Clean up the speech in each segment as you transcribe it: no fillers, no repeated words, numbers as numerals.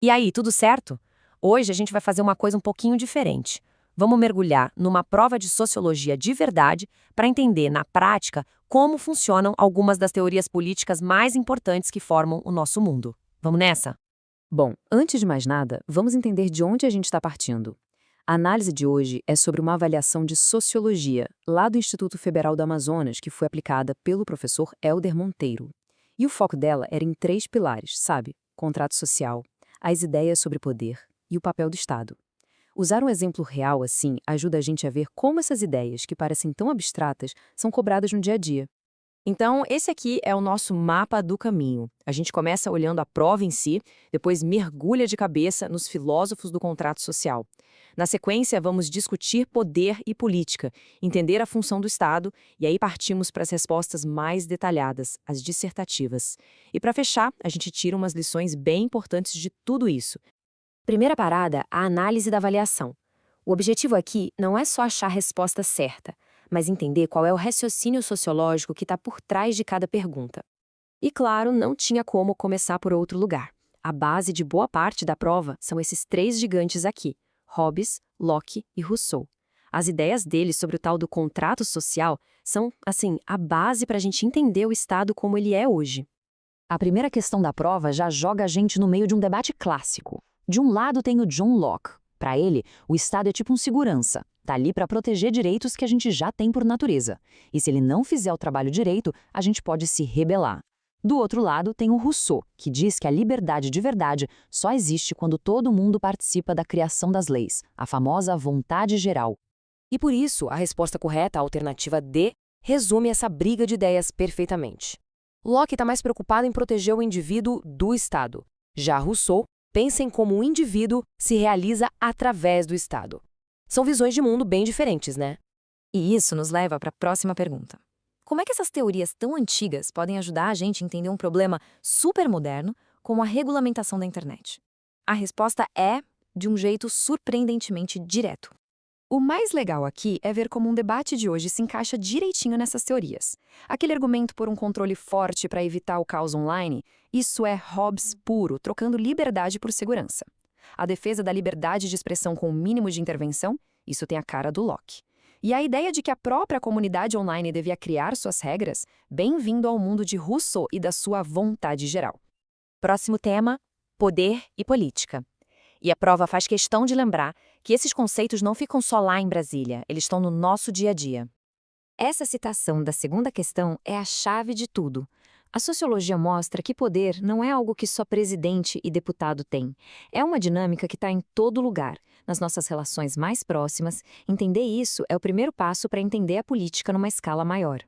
E aí, tudo certo? Hoje a gente vai fazer uma coisa um pouquinho diferente. Vamos mergulhar numa prova de sociologia de verdade para entender, na prática, como funcionam algumas das teorias políticas mais importantes que formam o nosso mundo. Vamos nessa? Bom, antes de mais nada, vamos entender de onde a gente está partindo. A análise de hoje é sobre uma avaliação de sociologia, lá do Instituto Federal do Amazonas, que foi aplicada pelo professor Hélder Monteiro. E o foco dela era em três pilares, sabe? Contrato social, as ideias sobre poder e o papel do Estado. Usar um exemplo real assim ajuda a gente a ver como essas ideias, que parecem tão abstratas, são cobradas no dia a dia. Então, esse aqui é o nosso mapa do caminho. A gente começa olhando a prova em si, depois mergulha de cabeça nos filósofos do contrato social. Na sequência, vamos discutir poder e política, entender a função do Estado, e aí partimos para as respostas mais detalhadas, as dissertativas. E para fechar, a gente tira umas lições bem importantes de tudo isso. Primeira parada, a análise da avaliação. O objetivo aqui não é só achar a resposta certa, mas entender qual é o raciocínio sociológico que está por trás de cada pergunta. E claro, não tinha como começar por outro lugar. A base de boa parte da prova são esses três gigantes aqui, Hobbes, Locke e Rousseau. As ideias deles sobre o tal do contrato social são, assim, a base para a gente entender o Estado como ele é hoje. A primeira questão da prova já joga a gente no meio de um debate clássico. De um lado tem o John Locke. Para ele, o Estado é tipo um segurança. Tá ali para proteger direitos que a gente já tem por natureza. E se ele não fizer o trabalho direito, a gente pode se rebelar. Do outro lado tem o Rousseau, que diz que a liberdade de verdade só existe quando todo mundo participa da criação das leis, a famosa vontade geral. E por isso, a resposta correta, a alternativa D, resume essa briga de ideias perfeitamente. Locke está mais preocupado em proteger o indivíduo do Estado. Já Rousseau pensa em como o indivíduo se realiza através do Estado. São visões de mundo bem diferentes, né? E isso nos leva para a próxima pergunta. Como é que essas teorias tão antigas podem ajudar a gente a entender um problema super moderno como a regulamentação da internet? A resposta é de um jeito surpreendentemente direto. O mais legal aqui é ver como um debate de hoje se encaixa direitinho nessas teorias. Aquele argumento por um controle forte para evitar o caos online, isso é Hobbes puro, trocando liberdade por segurança. A defesa da liberdade de expressão com o mínimo de intervenção, isso tem a cara do Locke. E a ideia de que a própria comunidade online devia criar suas regras, bem-vindo ao mundo de Rousseau e da sua vontade geral. Próximo tema, poder e política. E a prova faz questão de lembrar que esses conceitos não ficam só lá em Brasília, eles estão no nosso dia a dia. Essa citação da segunda questão é a chave de tudo. A sociologia mostra que poder não é algo que só presidente e deputado têm. É uma dinâmica que está em todo lugar, nas nossas relações mais próximas. Entender isso é o primeiro passo para entender a política numa escala maior.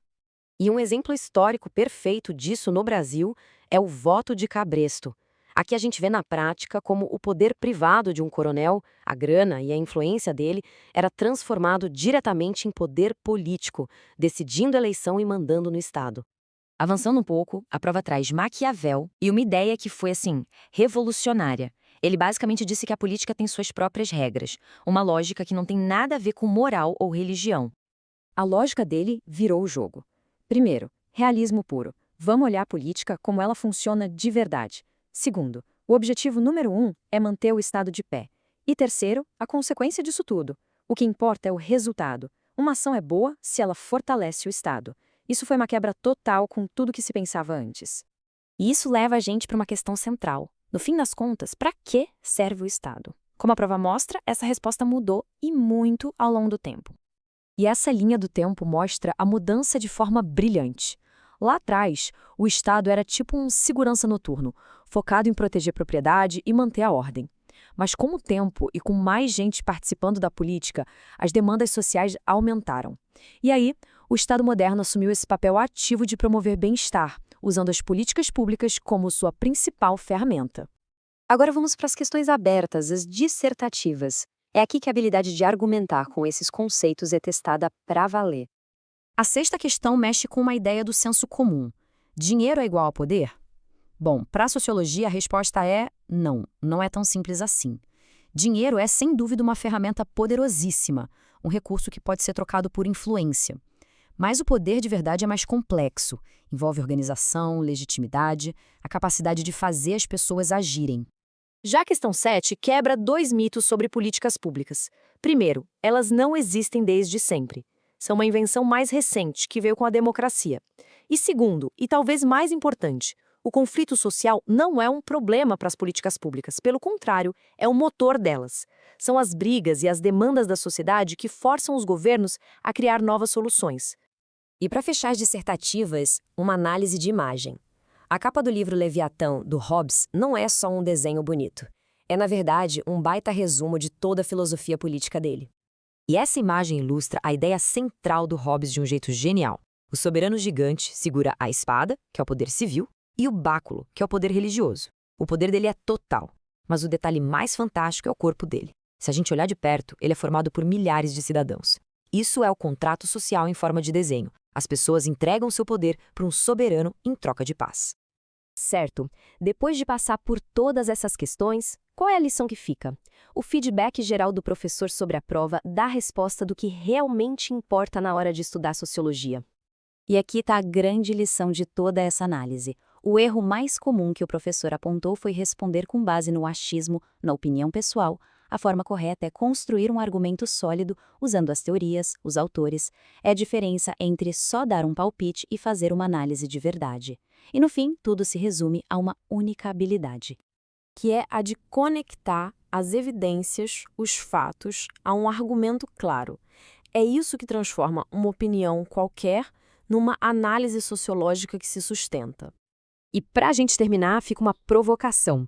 E um exemplo histórico perfeito disso no Brasil é o voto de Cabresto. Aqui a gente vê na prática como o poder privado de um coronel, a grana e a influência dele, era transformado diretamente em poder político, decidindo a eleição e mandando no Estado. Avançando um pouco, a prova traz Maquiavel e uma ideia que foi, assim, revolucionária. Ele basicamente disse que a política tem suas próprias regras, uma lógica que não tem nada a ver com moral ou religião. A lógica dele virou o jogo. Primeiro, realismo puro. Vamos olhar a política como ela funciona de verdade. Segundo, o objetivo número 1 é manter o Estado de pé. E terceiro, a consequência disso tudo. O que importa é o resultado. Uma ação é boa se ela fortalece o Estado. Isso foi uma quebra total com tudo que se pensava antes. E isso leva a gente para uma questão central. No fim das contas, para que serve o Estado? Como a prova mostra, essa resposta mudou e muito ao longo do tempo. E essa linha do tempo mostra a mudança de forma brilhante. Lá atrás, o Estado era tipo um segurança noturno, focado em proteger propriedade e manter a ordem. Mas com o tempo e com mais gente participando da política, as demandas sociais aumentaram. E aí, o Estado moderno assumiu esse papel ativo de promover bem-estar, usando as políticas públicas como sua principal ferramenta. Agora vamos para as questões abertas, as dissertativas. É aqui que a habilidade de argumentar com esses conceitos é testada para valer. A sexta questão mexe com uma ideia do senso comum. Dinheiro é igual a poder? Bom, para a sociologia a resposta é não, não é tão simples assim. Dinheiro é sem dúvida uma ferramenta poderosíssima, um recurso que pode ser trocado por influência. Mas o poder de verdade é mais complexo, envolve organização, legitimidade, a capacidade de fazer as pessoas agirem. Já a questão 7 quebra 2 mitos sobre políticas públicas. Primeiro, elas não existem desde sempre. São uma invenção mais recente que veio com a democracia. E segundo, e talvez mais importante, o conflito social não é um problema para as políticas públicas. Pelo contrário, é o motor delas. São as brigas e as demandas da sociedade que forçam os governos a criar novas soluções. E para fechar as dissertativas, uma análise de imagem. A capa do livro Leviatã, do Hobbes, não é só um desenho bonito. É, na verdade, um baita resumo de toda a filosofia política dele. E essa imagem ilustra a ideia central do Hobbes de um jeito genial. O soberano gigante segura a espada, que é o poder civil, e o báculo, que é o poder religioso. O poder dele é total, mas o detalhe mais fantástico é o corpo dele. Se a gente olhar de perto, ele é formado por milhares de cidadãos. Isso é o contrato social em forma de desenho. As pessoas entregam seu poder para um soberano em troca de paz. Certo. Depois de passar por todas essas questões, qual é a lição que fica? O feedback geral do professor sobre a prova dá a resposta do que realmente importa na hora de estudar sociologia. E aqui está a grande lição de toda essa análise. O erro mais comum que o professor apontou foi responder com base no achismo, na opinião pessoal. A forma correta é construir um argumento sólido, usando as teorias, os autores. É a diferença entre só dar um palpite e fazer uma análise de verdade. E no fim, tudo se resume a uma única habilidade, que é a de conectar as evidências, os fatos, a um argumento claro. É isso que transforma uma opinião qualquer numa análise sociológica que se sustenta. E para a gente terminar, fica uma provocação.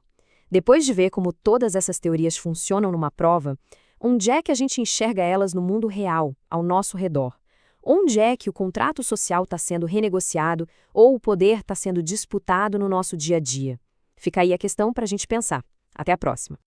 Depois de ver como todas essas teorias funcionam numa prova, onde é que a gente enxerga elas no mundo real, ao nosso redor? Onde é que o contrato social está sendo renegociado ou o poder está sendo disputado no nosso dia a dia? Fica aí a questão para a gente pensar. Até a próxima!